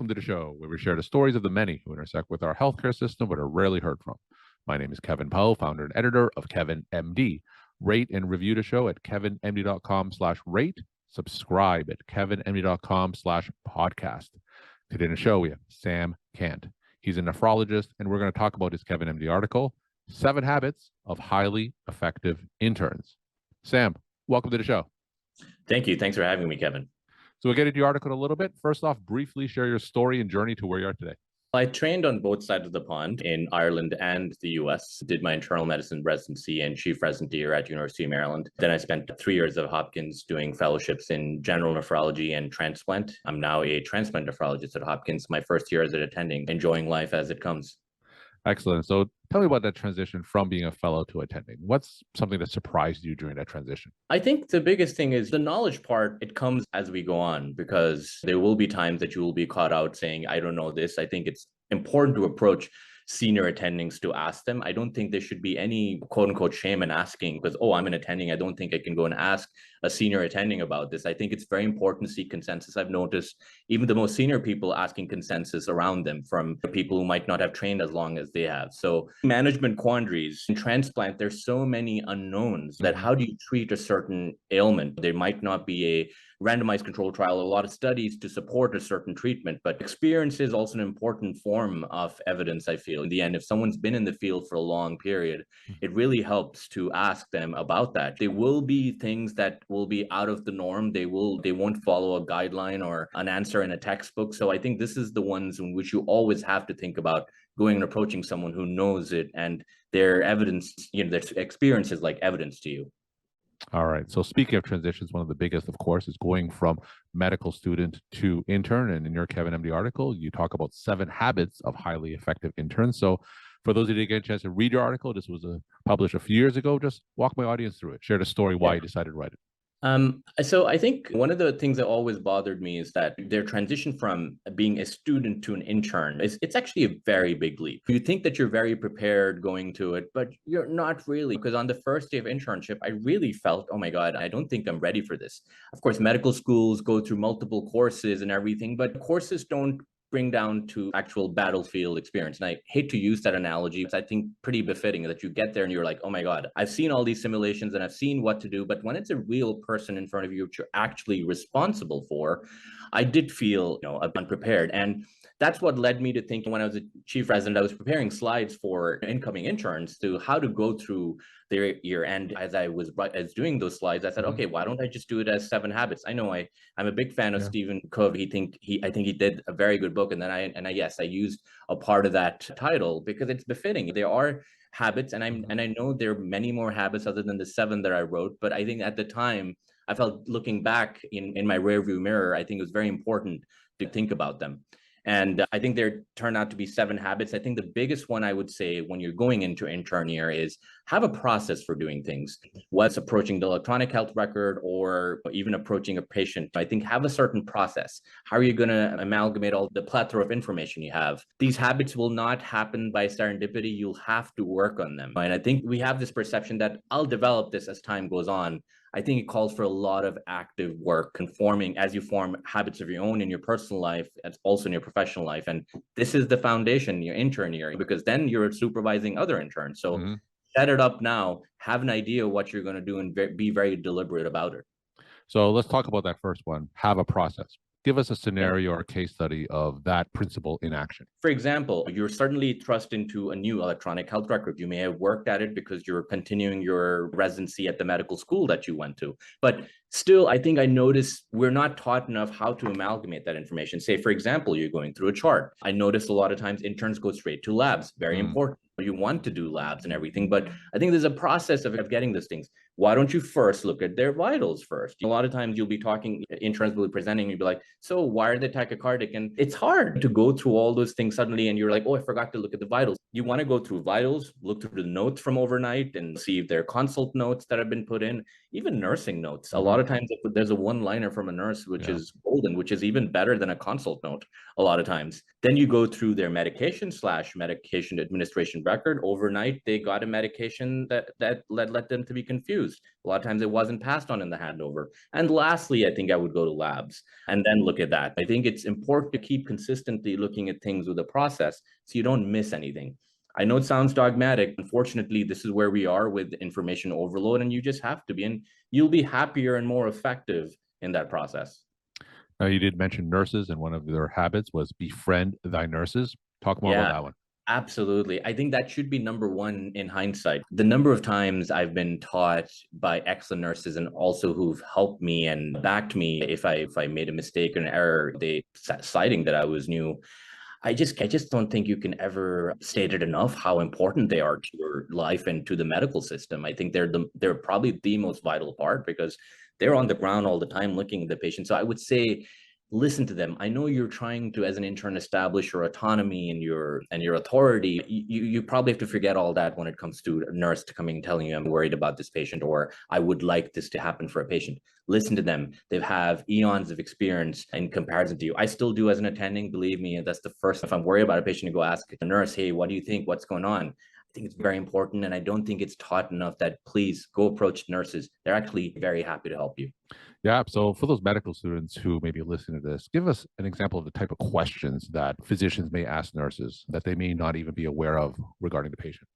welcome to the show where we share the stories of the many who intersect with our healthcare system but are rarely heard from. My name is Kevin Powell, founder and editor of KevinMD. Rate and review the show at kevinmd.com/rate. Subscribe at kevinmd.com/podcast. Today in the show, we have Sam Kant. He's a nephrologist, and we're going to talk about his KevinMD article, 7 Habits of Highly Effective Interns. Sam, welcome to the show. Thank you. Thanks for having me, Kevin. So we'll get into your article in a little bit. First off, briefly share your story and journey to where you are today. I trained on both sides of the pond in Ireland and the US, did my internal medicine residency and chief resident year at University of Maryland. Then I spent 3 years at Hopkins doing fellowships in general nephrology and transplant. I'm now a transplant nephrologist at Hopkins. My first year as an attending, enjoying life as it comes. Excellent. So tell me about that transition from being a fellow to attending. What's something that surprised you during that transition? I think the biggest thing is the knowledge part. It comes as we go on, because there will be times that you will be caught out saying, I don't know this. I think it's important to approach senior attendings to ask them. I don't think there should be any quote unquote shame in asking because, oh, I'm an attending. I don't think I can go and ask a senior attending about this. I think it's very important to seek consensus. I've noticed even the most senior people asking consensus around them from people who might not have trained as long as they have. So management quandaries in transplant, there's so many unknowns that how do you treat a certain ailment? There might not be a randomized control trial, a lot of studies to support a certain treatment, but experience is also an important form of evidence, I feel. In the end, if someone's been in the field for a long period, it really helps to ask them about that. There will be things that will be out of the norm. They won't follow a guideline or an answer in a textbook. So I think this is the ones in which you always have to think about going and approaching someone who knows it and their evidence, their experience is like evidence to you. All right. So speaking of transitions, one of the biggest, of course, is going from medical student to intern. And in your KevinMD article, you talk about 7 habits of highly effective interns. So for those who didn't get a chance to read your article, this was published a few years ago. Just walk my audience through it. Share the story, why you decided to write it. So I think one of the things that always bothered me is that their transition from being a student to an intern it's actually a very big leap. You think that you're very prepared going to it, but you're not really, because on the first day of internship, I really felt, oh my God, I don't think I'm ready for this. Of course, medical schools go through multiple courses and everything, but courses don't bring down to actual battlefield experience. And I hate to use that analogy, but I think pretty befitting that you get there and you're like, oh my God, I've seen all these simulations and I've seen what to do. But when it's a real person in front of you, which you're actually responsible for, I did feel, unprepared. And that's what led me to think when I was a chief resident, I was preparing slides for incoming interns to how to go through their year. And as I was doing those slides, I said, okay, why don't I just do it as 7 habits? I know I'm a big fan of Stephen Covey. I think he did a very good book. And then I used a part of that title because it's befitting. There are habits, and I know there are many more habits other than the 7 that I wrote. But I think at the time, I felt looking back in my rearview mirror, I think it was very important to think about them. And I think there turned out to be 7 habits. I think the biggest one I would say when you're going into intern year is have a process for doing things. What's approaching the electronic health record or even approaching a patient? I think have a certain process. How are you going to amalgamate all the plethora of information you have? These habits will not happen by serendipity. You'll have to work on them. And I think we have this perception that I'll develop this as time goes on. I think it calls for a lot of active work, conforming as you form habits of your own in your personal life, as also in your professional life. And this is the foundation, your intern year, because then you're supervising other interns. So set it up now, have an idea what you're going to do and be very deliberate about it. So let's talk about that first one, have a process. Give us a scenario or a case study of that principle in action. For example, you're suddenly thrust into a new electronic health record. You may have worked at it because you're continuing your residency at the medical school that you went to. But still, I think I noticed we're not taught enough how to amalgamate that information. Say, for example, you're going through a chart. I noticed a lot of times interns go straight to labs. Very important. You want to do labs and everything, but I think there's a process of getting these things. Why don't you first look at their vitals first? A lot of times you'll be talking, interns will be presenting, you'll be like, so why are they tachycardic? And it's hard to go through all those things suddenly and you're like, oh, I forgot to look at the vitals. You want to go through vitals, look through the notes from overnight and see if there are consult notes that have been put in, even nursing notes. A lot of times there's a one-liner from a nurse, which is golden, which is even better than a consult note a lot of times. Then you go through their medication/medication administration record. Overnight, they got a medication that led them to be confused. A lot of times it wasn't passed on in the handover. And lastly, I think I would go to labs and then look at that. I think it's important to keep consistently looking at things with the process so you don't miss anything. I know it sounds dogmatic. Unfortunately, this is where we are with information overload, and you just have to be, and you'll be happier and more effective in that process. Now, you did mention nurses, and one of their habits was befriend thy nurses. Talk more about that one. Absolutely. I think that should be number one in hindsight. The number of times I've been taught by excellent nurses and also who've helped me and backed me if I made a mistake or an error, they citing that I was new. I just don't think you can ever state it enough how important they are to your life and to the medical system. I think they're probably the most vital part because they're on the ground all the time looking at the patient. So I would say listen to them. I know you're trying to, as an intern, establish your autonomy and your authority. You probably have to forget all that when it comes to a nurse to coming and telling you I'm worried about this patient or I would like this to happen for a patient. Listen to them. They have eons of experience in comparison to you. I still do as an attending, believe me. That's the first, if I'm worried about a patient, to go ask the nurse, hey, what do you think? What's going on? I think it's very important. And I don't think it's taught enough that please go approach nurses. They're actually very happy to help you. Yeah. So for those medical students who may be listening to this, give us an example of the type of questions that physicians may ask nurses that they may not even be aware of regarding the patient.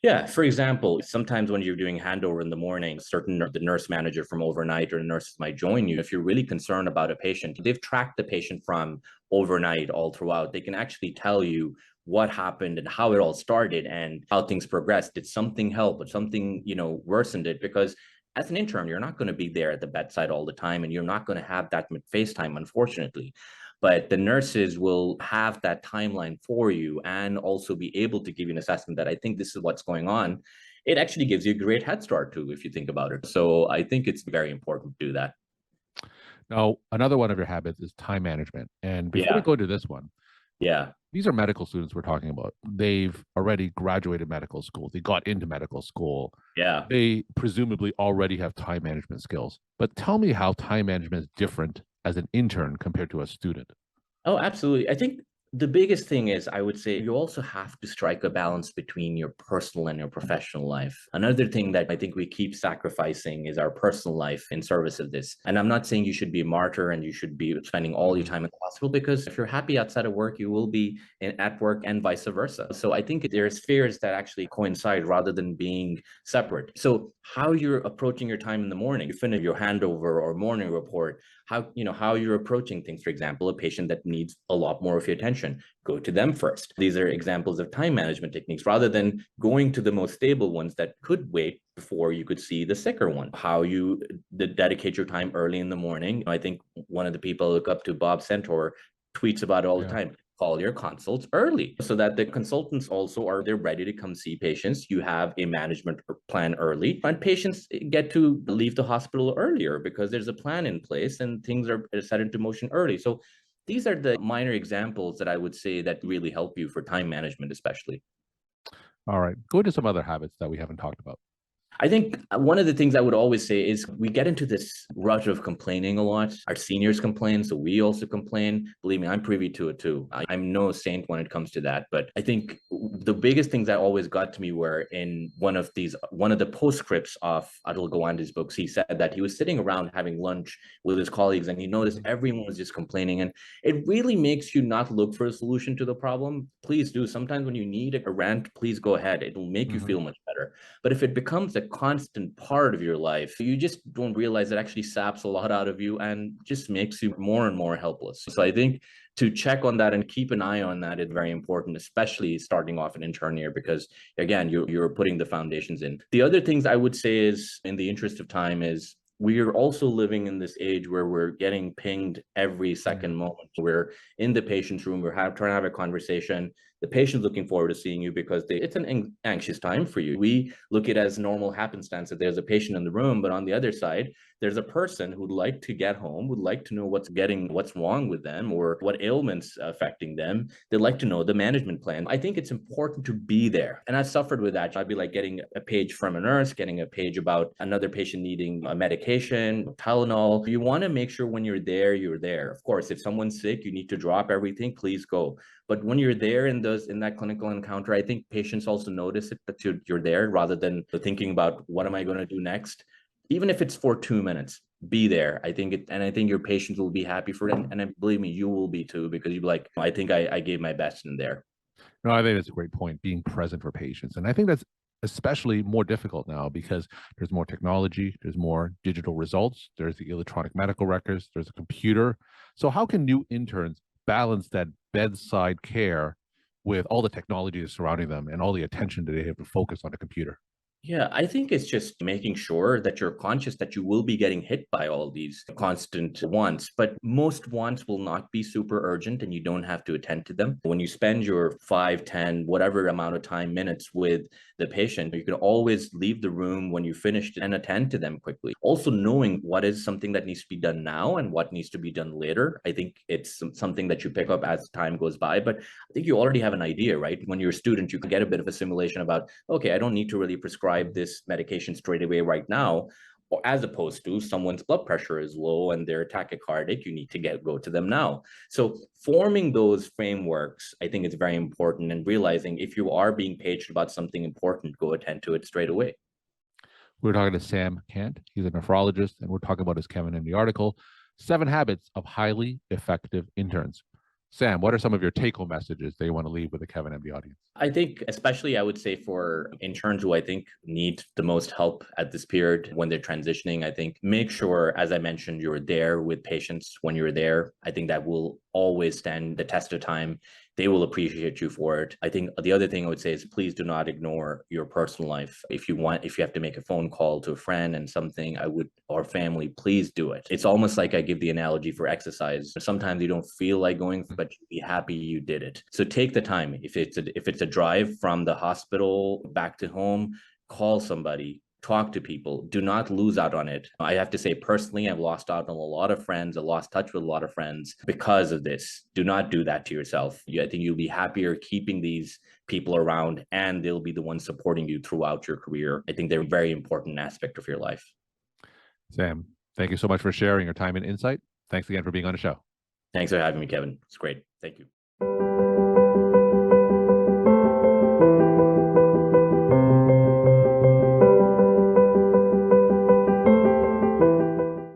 Yeah, for example, sometimes when you're doing handover in the morning, the nurse manager from overnight or the nurses might join you. If you're really concerned about a patient, they've tracked the patient from overnight all throughout. They can actually tell you what happened and how it all started and how things progressed. Did something help? Or something, worsened it? Because as an intern, you're not going to be there at the bedside all the time, and you're not going to have that face time, unfortunately. But the nurses will have that timeline for you and also be able to give you an assessment that I think this is what's going on. It actually gives you a great head start too, if you think about it. So I think it's very important to do that. Now, another one of your habits is time management. And before we go to this one, these are medical students we're talking about. They've already graduated medical school. They got into medical school. They presumably already have time management skills. But tell me how time management is different as an intern compared to a student. Oh, absolutely. I think the biggest thing is, I would say, you also have to strike a balance between your personal and your professional life. Another thing that I think we keep sacrificing is our personal life in service of this. And I'm not saying you should be a martyr and you should be spending all your time in the hospital, because if you're happy outside of work, you will be at work and vice versa. So I think there are spheres that actually coincide rather than being separate. So how you're approaching your time in the morning, you finish your handover or morning report, how you're approaching things. For example, a patient that needs a lot more of your attention, go to them first. These are examples of time management techniques rather than going to the most stable ones that could wait before you could see the sicker one. How you dedicate your time early in the morning. I think one of the people I look up to, Bob Centaur, tweets about it all the time. Call your consults early so that the consultants also they're ready to come see patients. You have a management plan early, and patients get to leave the hospital earlier because there's a plan in place and things are set into motion early. So these are the minor examples that I would say that really help you for time management, especially. All right, go into some other habits that we haven't talked about. I think one of the things I would always say is we get into this rut of complaining a lot. Our seniors complain, so we also complain. Believe me, I'm privy to it too. I'm no saint when it comes to that. But I think the biggest things that always got to me were in one of the postscripts of Atul Gawande's books. He said that he was sitting around having lunch with his colleagues and he noticed everyone was just complaining. And it really makes you not look for a solution to the problem. Please do. Sometimes when you need a rant, please go ahead. It will make you feel much better. But if it becomes a constant part of your life, you just don't realize it actually saps a lot out of you and just makes you more and more helpless. So I think to check on that and keep an eye on that is very important, especially starting off an intern year, because again, you're putting the foundations in. The other things I would say is, in the interest of time, is we are also living in this age where we're getting pinged every second moment. We're in the patient's room, we're trying to have a conversation. The patient's looking forward to seeing you because it's an anxious time for you. We look at it as normal happenstance that there's a patient in the room, but on the other side, there's a person who'd like to get home, would like to know what's wrong with them or what ailments affecting them. They'd like to know the management plan. I think it's important to be there. And I suffered with that. I'd be like getting a page from a nurse, getting a page about another patient needing a medication, Tylenol. You want to make sure when you're there, you're there. Of course, if someone's sick, you need to drop everything, please go. But when you're there in that clinical encounter, I think patients also notice it that you're there rather than thinking about what am I going to do next. Even if it's for 2 minutes, be there. I think your patients will be happy for it. And believe me, you will be too, because you'll be like, I think I gave my best in there. No, I think that's a great point, being present for patients. And I think that's especially more difficult now because there's more technology, there's more digital results, there's the electronic medical records, there's a computer. So how can new interns balance that bedside care with all the technology surrounding them and all the attention that they have to focus on the computer? Yeah, I think it's just making sure that you're conscious that you will be getting hit by all these constant wants, but most wants will not be super urgent and you don't have to attend to them. When you spend your 5, 10, whatever amount of time, minutes with the patient, you can always leave the room when you finished and attend to them quickly. Also knowing what is something that needs to be done now and what needs to be done later. I think it's something that you pick up as time goes by, but I think you already have an idea, right? When you're a student, you can get a bit of a simulation about, okay, I don't need to really prescribe this medication straight away right now, or as opposed to someone's blood pressure is low and they're tachycardic, you need to go to them now. So forming those frameworks, I think it's very important, and realizing if you are being paged about something important, go attend to it straight away. We're talking to Sam Kant. He's a nephrologist, and we're talking about his KevinMD article, 7 Habits of Highly Effective Interns. Sam, what are some of your take-home messages that you want to leave with the KevinMD audience? I think, especially, I would say for interns who I think need the most help at this period when they're transitioning, I think make sure, as I mentioned, you're there with patients when you're there. I think that will always stand the test of time. They will appreciate you for it. I think the other thing I would say is please do not ignore your personal life. If you have to make a phone call to a friend and something, or family, please do it. It's almost like I give the analogy for exercise. Sometimes you don't feel like going, but you'll be happy you did it. So take the time. If it's a drive from the hospital back to home, call somebody, talk to people. Do not lose out on it. I have to say, personally, I've lost out on a lot of friends. I lost touch with a lot of friends because of this. Do not do that to yourself. I think you'll be happier keeping these people around, and they'll be the ones supporting you throughout your career. I think they're a very important aspect of your life. Sam, thank you so much for sharing your time and insight. Thanks again for being on the show. Thanks for having me, Kevin. It's great. Thank you.